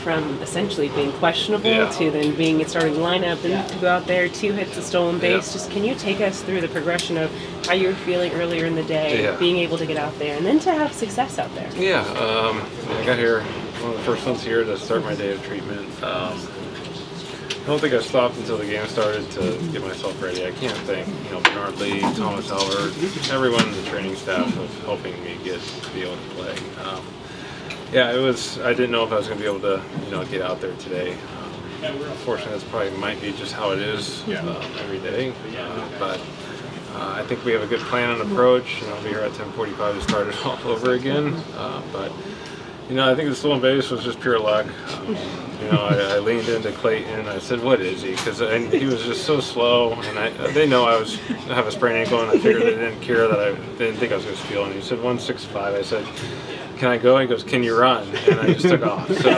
from essentially being questionable to then being a starting lineup and to go out there, 2 hits, a stolen base. Just can you take us through the progression of how you were feeling earlier in the day, being able to get out there, and then to have success out there? I got here, one of the first ones here to start my day of treatment. I don't think I stopped until the game started to get myself ready. I can't thank, Bernard Lee, Thomas Albert, everyone in the training staff of helping me get to be able to play. It was. I didn't know if I was going to be able to, get out there today. Unfortunately, that's probably might be just how it is every day. But I think we have a good plan and approach. I'll be here at 10:45 to start it all over again. I think the stolen base was just pure luck. I leaned into Clayton. I said, "What is he?" Because he was just so slow, and they know I have a sprained ankle, and I figured they didn't care that I didn't think I was going to steal. And he said 165. I said, "Can I go?" He goes, "Can you run?" And I just took off. So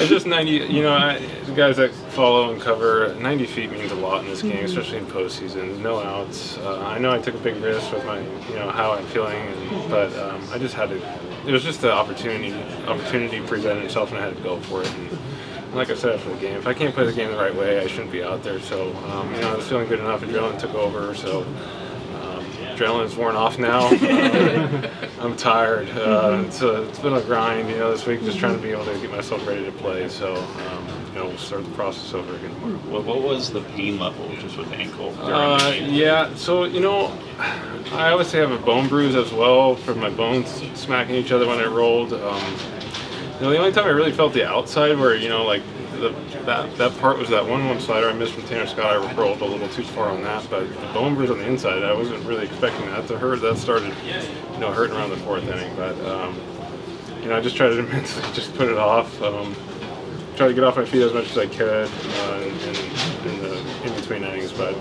it's just 90. The guys that follow and cover, 90 feet means a lot in this game, especially in postseason. No outs. I know I took a big risk with my, how I'm feeling, but I just had to. It was just the opportunity presented itself, and I had to go for it. And like I said after the game, if I can't play the game the right way, I shouldn't be out there. So, I was feeling good enough. Adrenaline took over, so adrenaline's worn off now. I'm tired. It's been a grind, this week, just trying to be able to get myself ready to play. So, we'll start the process over again tomorrow. What was the pain level just with the ankle? So, I always say I have a bone bruise as well from my bones smacking each other when I rolled. The only time I really felt the outside where, like that part was that 1-1 slider I missed from Tanner Scott. I rolled a little too far on that, but the bone bruise on the inside, I wasn't really expecting that to hurt. That started, hurting around the 4th inning, but, I just tried to mentally just put it off. Try to get off my feet as much as I could in between innings, but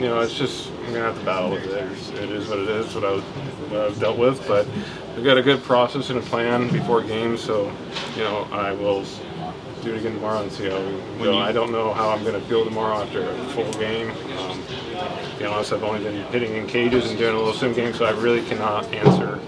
it's just I'm gonna have to battle with it. It is what it is. What I've dealt with, but we've got a good process and a plan before games, so I will do it again tomorrow and see how we go. I don't know how I'm going to feel tomorrow after a full game. To be honest, I've only been hitting in cages and doing a little sim game, so I really cannot answer.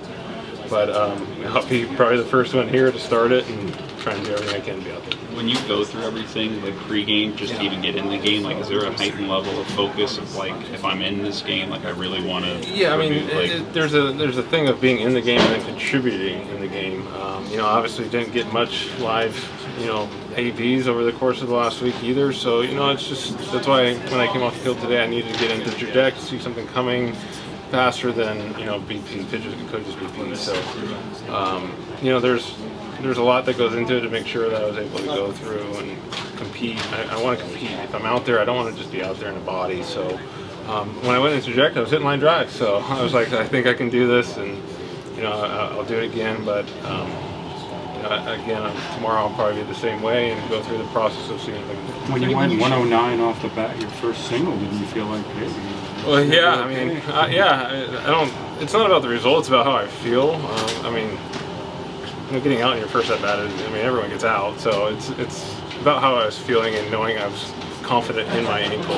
But I'll be probably the first one here to start it and try and do everything I can to be out there. When you go through everything, like pre-game, just to even get in the game, like is there a heightened level of focus of like, if I'm in this game, like I really want to? Yeah, I mean, there's a thing of being in the game and then contributing in the game. Obviously didn't get much live, ABs over the course of the last week either. So it's just that's why when I came off the field today, I needed to get into trajectory, see something coming faster than BP pitchers and coaches BP. So there's a lot that goes into it to make sure that I was able to go through and compete. I want to compete. If I'm out there, I don't want to just be out there in a body. So when I went into trajectory, I was hitting line drive. So I was like, I think I can do this, and I'll do it again. But again, tomorrow I'll probably be the same way and go through the process of seeing if I can do it. When you went 109 off the bat, your first single, did you feel like, hey? Well, yeah, I mean, I don't. It's not about the results; it's about how I feel. I mean, getting out in your first at bat is, everyone gets out, so it's about how I was feeling and knowing I was confident in my ankle.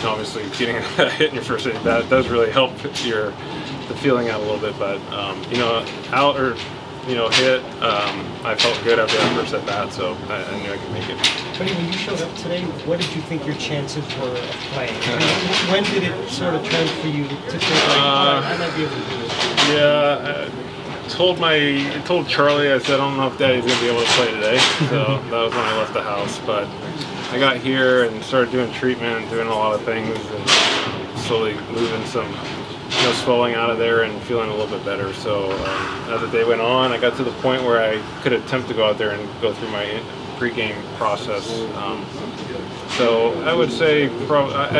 Obviously, getting a hit in your first at bat does really help the feeling out a little bit. But out or hit, I felt good after that first at bat, so I knew I could make it. Freddie, when you showed up today, what did you think your chances were of playing? When did it sort of turn for you to think like, I might be able to do this? Yeah, I told Charlie, I said, I don't know if Daddy's going to be able to play today. So that was when I left the house. But I got here and started doing treatment and doing a lot of things and slowly moving some swelling out of there and feeling a little bit better. So as the day went on, I got to the point where I could attempt to go out there and go through my pre-game process. So I would say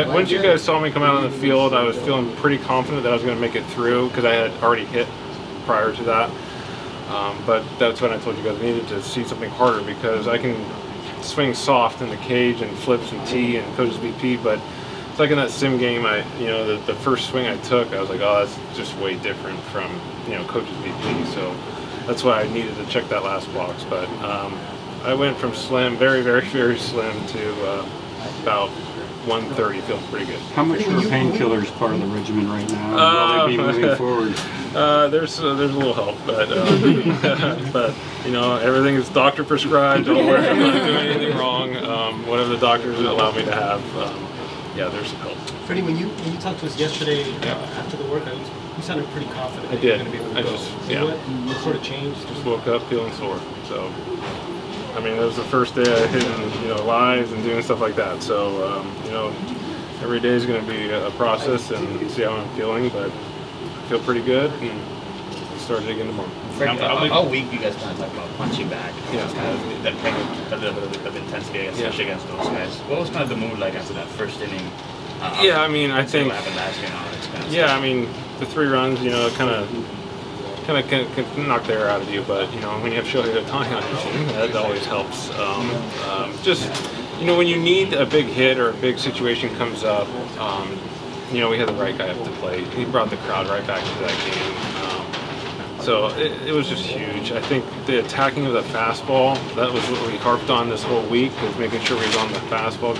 once you guys saw me come out on the field, I was feeling pretty confident that I was going to make it through because I had already hit prior to that. But that's when I told you guys I needed to see something harder because I can swing soft in the cage and flips and tee and coaches BP, but it's like in that sim game, the first swing I took, I was like, oh, that's just way different from coaches BP. So that's why I needed to check that last box. But I went from slim, very, very, very slim, to about 130 feels pretty good. How much are painkillers part of the regimen right now? Will they be moving forward? There's a little help, but but you know, everything is doctor prescribed. Don't worry, I'm not doing anything wrong. Whatever the doctors allow me to have, yeah, there's some help. Freddie, when you talked to us yesterday after the workout, you sounded pretty confident. I did. You're gonna be able to go. Yeah. What sort of changed? Just woke up feeling sore. So, I mean, that was the first day I hitting, lives and doing stuff like that. So, every day is going to be a process and see how I'm feeling, but I feel pretty good and started again tomorrow. All week you guys kind of talk about punching back. Yeah. Kind of that bring a little bit of intensity, especially against those guys. What was kind of the mood like after that first inning? Yeah, I mean, I think. What happened last year and all that kind of Yeah, stuff. I mean, the 3 runs, kind of can knock the air out of you, but when you have Shohei Ohtani on your team, that always helps. Just when you need a big hit or a big situation comes up, we had the right guy up to plate. He brought the crowd right back into that game. So it was just huge. I think the attacking of the fastball, that was what we harped on this whole week, was making sure we was on the fastball.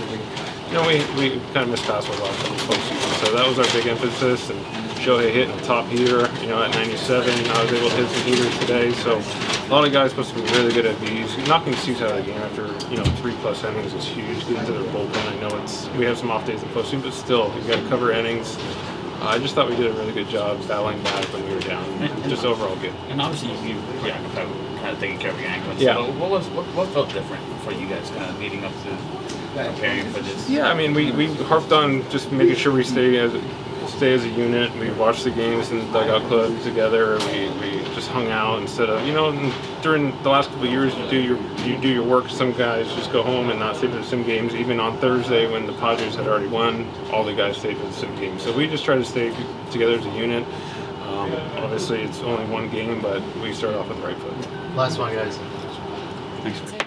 We kind of missed fastballs last time postseason, so that was our big emphasis. And Shohei hitting the top heater, at 97. I was able to hit some heaters today, so a lot of guys supposed to be really good at these. Knocking Steve's out of the game after 3+ innings is huge. Getting to their bullpen, I know we have some off days in postseason, but still, you got to cover innings. I just thought we did a really good job battling back when we were down. Just overall good. And obviously you kind of taking care of your ankle. Yeah. So what felt different for you guys kind of leading up to preparing for this? Yeah, I mean, we harped on just making sure we stay as a unit. We watched the games in the dugout club together. We just hung out instead of during the last couple of years you do your work. Some guys just go home and not stay for the sim games. Even on Thursday when the Padres had already won, all the guys stayed for the sim games. So we just try to stay together as a unit. Obviously it's only one game, but we start off with the right foot. Last one, guys. Thanks.